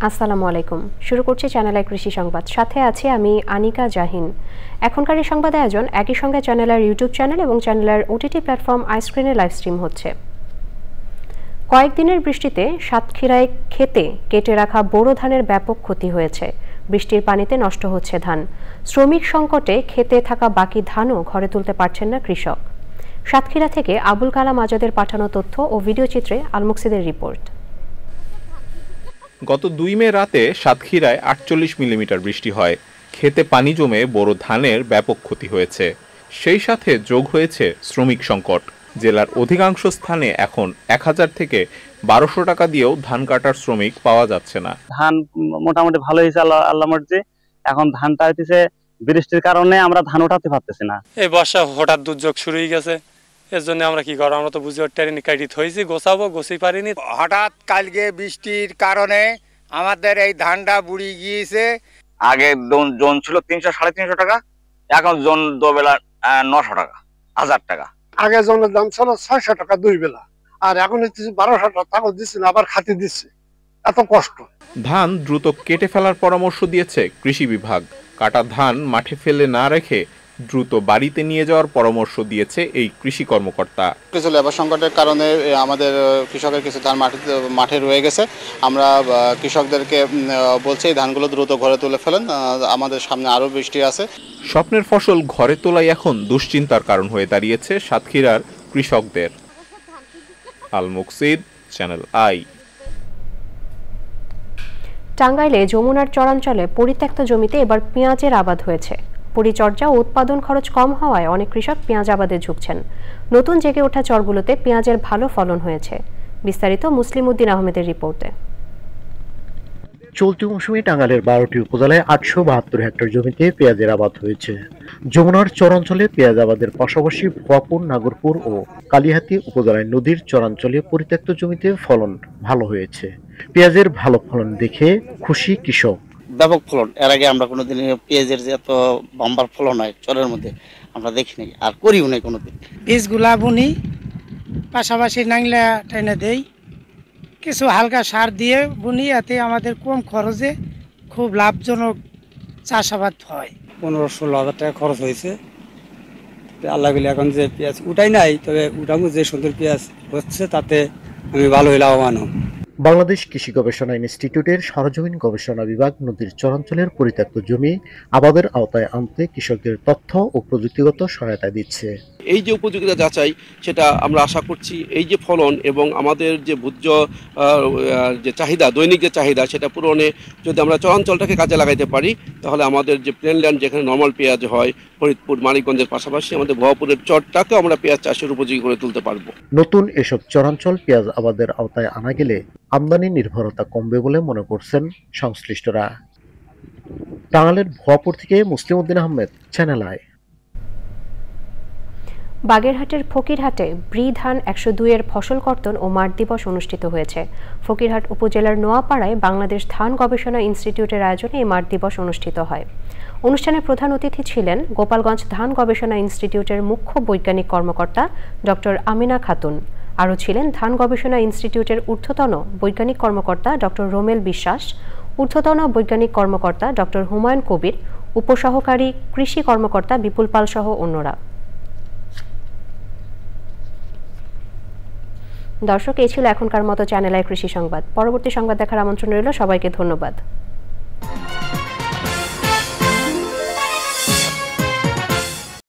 আসসালামু আলাইকুম। শুরু করছি চ্যানেল আই কৃষি সংবাদ। সাথে আছি আমি আনিকা জাহিন। এখনকার এই সংবাদ আয়োজন একই সঙ্গে চ্যানেলের ইউটিউব চ্যানেল এবং চ্যানেলের ওটিটি প্ল্যাটফর্ম আইস্ক্রিনে লাইভ স্ট্রিম হচ্ছে। কয়েকদিনের বৃষ্টিতে সাতক্ষীরায় ক্ষেতে কেটে রাখা বোরো ধানের ব্যাপক ক্ষতি হয়েছে। বৃষ্টির পানিতে নষ্ট হচ্ছে ধান। শ্রমিক সংকটে ক্ষেতে থাকা বাকি ধানও ঘরে তুলতে পারছেন না কৃষক। সাতক্ষীরা থেকে আবুল কালাম আজাদের পাঠানো তথ্য ও ভিডিও চিত্রে আলমুকসিদের রিপোর্ট। গত 2 মে রাতে সাতক্ষীরায় 48 মিলিমিটার বৃষ্টি হয়। ক্ষেতে পানি জমে বোরো ধানের ব্যাপক ক্ষতি হয়েছে। সেই সাথে যোগ হয়েছে শ্রমিক সংকট। জেলার অধিকাংশ স্থানে এখন 1000 থেকে 1200 টাকা দিয়েও ধান কাটার শ্রমিক পাওয়া যাচ্ছে না। ধান মোটামুটি ভালো হয়েছে আল্লাহ মর্জি। এখন ধানটা হইতেছে বৃষ্টির কারণে আমরা ধান উঠাতে পারতেছি না। এই বর্ষা হঠাৎ দুর্যোগ শুরু হয়ে গেছে, এর জন্য আমরা কি করব, আমরা তো বুঝি ট্রেনে কাটি থইছি, গোছাবো গোছাই পারিনি। হঠাৎ কালকে বৃষ্টির কারণে আমাদের এই ধানটা বুড়ি গিয়েছে। আগে জন ছিল 300-350 টাকা, এখন জন দুবেলা 900 টাকা, 1000 টাকা। আগে জনের দাম ছিল 600 টাকা 2 বেলা, আর এখন হচ্ছে 1200 টাকা। তাও দিচ্ছে না, আবার খাতি দিচ্ছে, এত কষ্ট। ধান দ্রুত কেটে ফেলার পরামর্শ দিয়েছে কৃষি বিভাগ। কাটা ধান মাঠে ফেলে না রেখে দ্রুত বাড়িতে নিয়ে যাওয়ার পরামর্শ দিয়েছে এই কৃষি কর্মকর্তা। কিছু লেবার সংকটের কারণে আমাদের কৃষকের কিছু ধান মাঠে রয়ে গেছে। আমরা কৃষকদেরকে বলছি এই ধানগুলো দ্রুত ঘরে তুলে ফেলেন, আমাদের সামনে আরো বৃষ্টি আছে। স্বপ্নের ফসল ঘরে তোলাই এখন দুশ্চিন্তার কারণ হয়ে দাঁড়িয়েছে সাতক্ষীরার কৃষকদের। আল মুকসিদ, চ্যানেল আই। টাঙ্গাইলে যমুনার চরাঞ্চলে পরিত্যক্ত জমিতে এবার পেঁয়াজের আবাদ হয়েছে। পরিচর্যা ও উৎপাদন খরচ কম হওয়ায় অনেক কৃষক পেঁয়াজ আবাদে ঝুঁকছেন। নতুন জেগে ওঠা চরগুলোতে পেঁয়াজের ভালো ফলন হয়েছে। বিস্তারিত মুসলিম উদ্দিন আহমেদের রিপোর্টে। চলতি মৌসুমে টাঙ্গাইলের 12টি উপজেলায় 872 হেক্টর জমিতে পেঁয়াজের আবাদ হয়েছে। যমুনার চরাঞ্চলে পেঁয়াজ আবাদের পাশাপাশি ভুয়াপুর, নাগরপুর ও কালিহাতী উপজেলায় নদীর চরাঞ্চলে পরিত্যক্ত জমিতে ফলন ভালো হয়েছে। পেঁয়াজের ভালো ফলন দেখে খুশি কৃষক। ব্যাপক ফলন, এর আগে আমরা কোনোদিন পেঁয়াজের যে এত বাম্পার ফলন হয় চরের মধ্যে আমরা দেখিনি, আর করিও নাই কোনোদিন। বীজগুলা বুনি, পাশাপাশি নাংলা টেনে দেই, কিছু হালকা সার দিয়ে বুনি, এতে আমাদের কম খরচে খুব লাভজনক চাষাবাদ হয়। 15-16 হাজার টাকা খরচ হয়েছে। আল্লাহ বলে এখন যে পেঁয়াজ উঠাই নাই, তবে উঠামু যে সুন্দর পেঁয়াজ হচ্ছে তাতে আমি ভালোই লাভবান হব। বাংলাদেশ কৃষি গবেষণা ইনস্টিটিউটের সরজমিন গবেষণা বিভাগ নদীর চরাঞ্চলের পরিত্যক্ত জমি আবাদের আওতায় আনতে কৃষকদের তথ্য ও প্রযুক্তিগত সহায়তা দিচ্ছে। এই যে উপযোগিতা যাচাই, সেটা আমরা আশা করছি এই যে ফলন এবং আমাদের যে ভোজ্য যে চাহিদা, দৈনিক যে চাহিদা, সেটা পূরণে যদি আমরা চরাঞ্চলটাকে কাজে লাগাইতে পারি, তাহলে আমাদের যে প্লেনল্যান্ড যেখানে নর্মাল পেঁয়াজ হয়, ফরিদপুর, মানিকগঞ্জের পাশাপাশি আমাদের ভুয়াপুরের চরটাকে আমরা পেঁয়াজ চাষের উপযোগী করে তুলতে পারবো। নতুন এসব চরাঞ্চল পেঁয়াজ আবাদের আওতায় আনা গেলে আমদানি নির্ভরতা কমবে বলে মনে করছেন সংশ্লিষ্টরা। টাঙ্গাইলের ভুয়াপুর থেকে মুসলিম উদ্দিন আহমেদ, চ্যানেল আই। বাগেরহাটের ফকিরহাটে ব্রি ধান 102-এর ফসল কর্তন ও মাঠ দিবস অনুষ্ঠিত হয়েছে। ফকিরহাট উপজেলার নোয়াপাড়ায় বাংলাদেশ ধান গবেষণা ইনস্টিটিউটের আয়োজনে এই মাঠ দিবস অনুষ্ঠিত হয়। অনুষ্ঠানে প্রধান অতিথি ছিলেন গোপালগঞ্জ ধান গবেষণা ইনস্টিটিউটের মুখ্য বৈজ্ঞানিক কর্মকর্তা ডক্টর আমিনা খাতুন। আরও ছিলেন ধান গবেষণা ইনস্টিটিউটের ঊর্ধ্বতন বৈজ্ঞানিক কর্মকর্তা ডক্টর রোমেল বিশ্বাস, ঊর্ধ্বতন বৈজ্ঞানিক কর্মকর্তা ডক্টর হুমায়ুন কবির, উপসহকারী কৃষি কর্মকর্তা বিপুল পাল সহ অন্যরা। দর্শক, এই ছিল এখনকার মতো চ্যানেল আই কৃষি সংবাদ। পরবর্তী সংবাদ দেখার আমন্ত্রণ রইল। সবাইকে ধন্যবাদ।